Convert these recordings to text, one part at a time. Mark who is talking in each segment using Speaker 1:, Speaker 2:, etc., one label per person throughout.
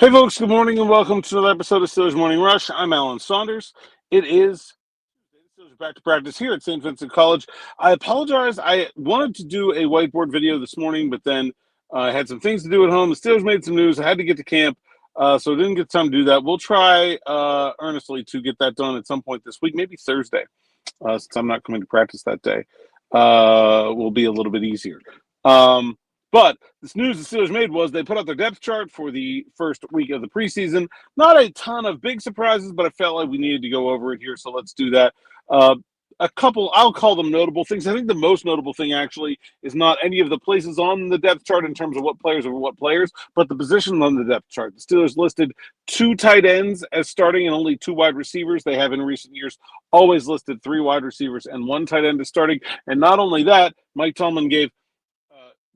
Speaker 1: Hey, folks, good morning and welcome to another episode of Steelers Morning Rush. I'm Alan Saunders. It is Steelers back to practice here at St. Vincent College. I apologize. I wanted to do a whiteboard video this morning, but then I had some things to do at home. The Steelers made some news. I had to get to camp, so I didn't get time to do that. We'll try earnestly to get that done at some point this week, maybe Thursday, since I'm not coming to practice that day. Will be a little bit easier. But this news the Steelers made was they put out their depth chart for the first week of the preseason. Not a ton of big surprises, but I felt like we needed to go over it here, so let's do that. A couple, I'll call them notable things. I think the most notable thing actually is not any of the places on the depth chart in terms of what players over what players, but the positions on the depth chart. The Steelers listed 2 tight ends as starting and only 2 wide receivers. They have in recent years always listed 3 wide receivers and 1 tight end as starting. And not only that, Mike Tomlin gave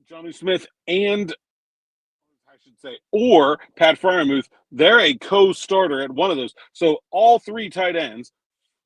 Speaker 1: Jonnu Smith and or Pat Freiermuth, they're a co-starter at one of those. So all 3 tight ends,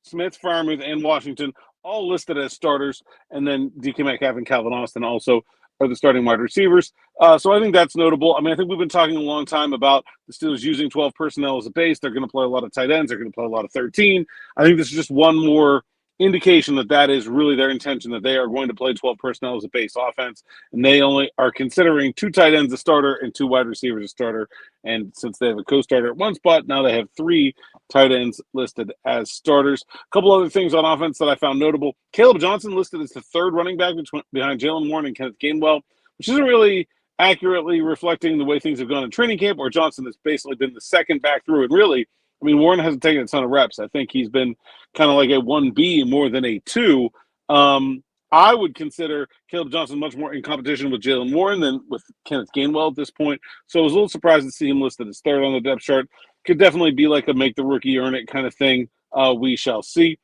Speaker 1: Smith, Freiermuth, and Washington, all listed as starters, and then DK Metcalf and Calvin Austin also are the starting wide receivers. So I think that's notable. I mean, I think we've been talking a long time about the Steelers using 12 personnel as a base. They're going to play a lot of tight ends. They're going to play a lot of 13. I think this is just one more indication that that is really their intention, that they are going to play 12 personnel as a base offense, and they only are considering 2 tight ends a starter and 2 wide receivers a starter. And since they have a co-starter at one spot, now they have 3 tight ends listed as starters. A couple other things on offense that I found notable. Caleb Johnson listed as the 3rd running back behind Jalen Warren and Kenneth Gainwell, which isn't really accurately reflecting the way things have gone in training camp, where Johnson has basically been the 2nd back through. And really, I mean, Warren hasn't taken a ton of reps. I think he's been kind of like a 1B more than a 2. I would consider Caleb Johnson much more in competition with Jalen Warren than with Kenneth Gainwell at this point. So I was a little surprised to see him listed as 3rd on the depth chart. Could definitely be like a make the rookie earn it kind of thing. We shall see.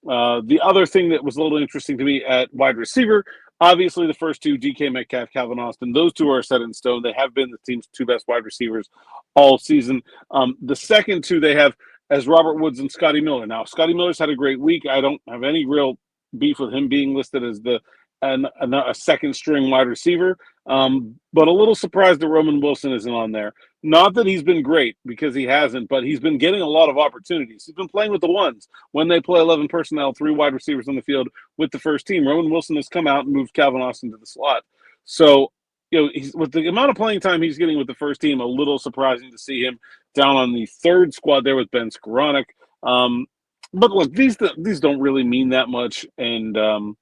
Speaker 1: The other thing that was a little interesting to me at wide receiver, obviously the first 2, DK Metcalf, Calvin Austin, those 2 are set in stone. They have been the team's 2 best wide receivers all season. The second 2 they have as Robert Woods and Scotty Miller. Now, Scotty Miller's had a great week. I don't have any real beef with him being listed as a second string wide receiver, but a little surprised that Roman Wilson isn't on there. Not that he's been great, because he hasn't, but he's been getting a lot of opportunities. He's been playing with the ones when they play 11 personnel, 3 wide receivers on the field with the first team. Roman Wilson has come out and moved Calvin Austin to the slot. So, with the amount of playing time he's getting with the first team, a little surprising to see him down on the 3rd squad there with Ben Skoranek. But look, these don't really mean that much, and I'll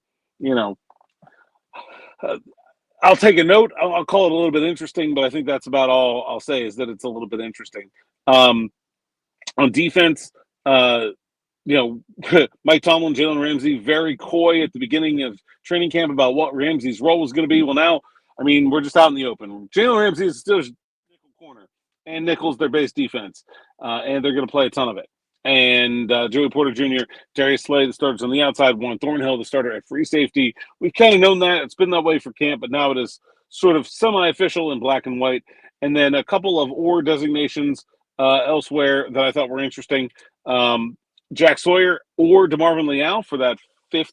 Speaker 1: take a note. I'll call it a little bit interesting, but I think that's about all I'll say, is that it's a little bit interesting. On defense, Mike Tomlin, Jalen Ramsey, very coy at the beginning of training camp about what Ramsey's role was going to be. Well, now, I mean, we're just out in the open. Jalen Ramsey is still nickel corner, and nickel's their base defense, and they're going to play a ton of it. And Joey Porter Jr., Darius Slay, the starters on the outside, Warren Thornhill, the starter at free safety. We've kind of known that. It's been that way for camp, but now it is sort of semi-official in black and white. And then a couple of or designations elsewhere that I thought were interesting. Jack Sawyer or DeMarvin Leal for that 4th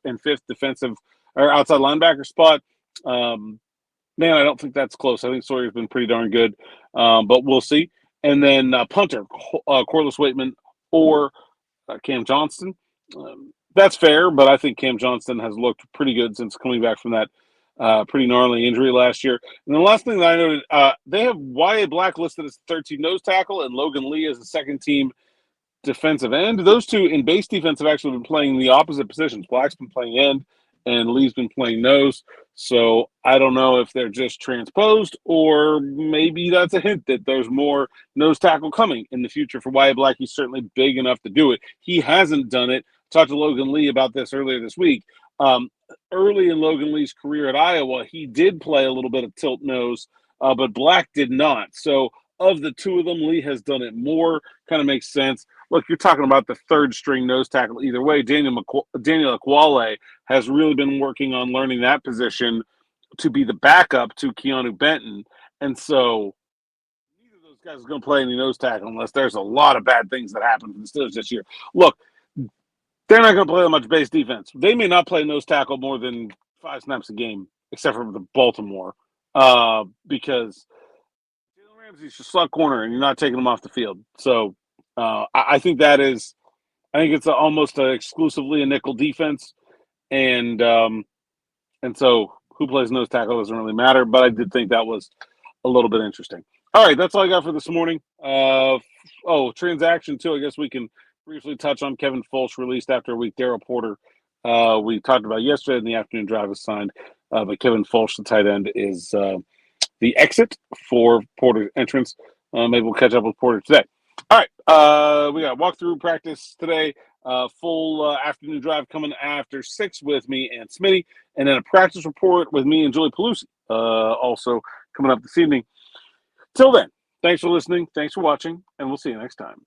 Speaker 1: and 5th defensive or outside linebacker spot. Man, I don't think that's close. I think Sawyer's been pretty darn good, but we'll see. And then punter, Corliss Waitman or Cam Johnston. That's fair, but I think Cam Johnston has looked pretty good since coming back from that pretty gnarly injury last year. And the last thing that I noted, they have Y.A. Black listed as 13 nose tackle and Logan Lee as a second-team defensive end. Those 2 in base defense have actually been playing the opposite positions. Black's been playing end, and Lee's been playing nose. So I don't know if they're just transposed, or maybe that's a hint that there's more nose tackle coming in the future for Y.A. Black. He's certainly big enough to do it. He hasn't done it. Talked to Logan Lee about this earlier this week. Early in Logan Lee's career at Iowa, he did play a little bit of tilt nose, but Black did not. So of the 2 of them, Lee has done it more. Kind of makes sense. Look, you're talking about the 3rd string nose tackle either way. Daniel Akwale has really been working on learning that position to be the backup to Keanu Benton. And so neither of those guys is going to play any nose tackle unless there's a lot of bad things that happen for the Steelers this year. Look, they're not going to play that much base defense. They may not play nose tackle more than 5 snaps a game, except for the Baltimore, because Ramsey's your slot corner, and you're not taking him off the field. So I think that is. I think it's almost exclusively a nickel defense, and so who plays nose tackle doesn't really matter. But I did think that was a little bit interesting. All right, that's all I got for this morning. Transaction too. I guess we can briefly touch on Kevin Fulch released after a week. Darryl Porter, we talked about yesterday in the afternoon drive was signed, but Kevin Fulch, the tight end, is the exit for Porter's entrance. Maybe we'll catch up with Porter today. All right, we got walkthrough practice today. Full afternoon drive coming after 6 with me and Smitty, and then a practice report with me and Julie Pelusi also coming up this evening. Till then, thanks for listening, thanks for watching, and we'll see you next time.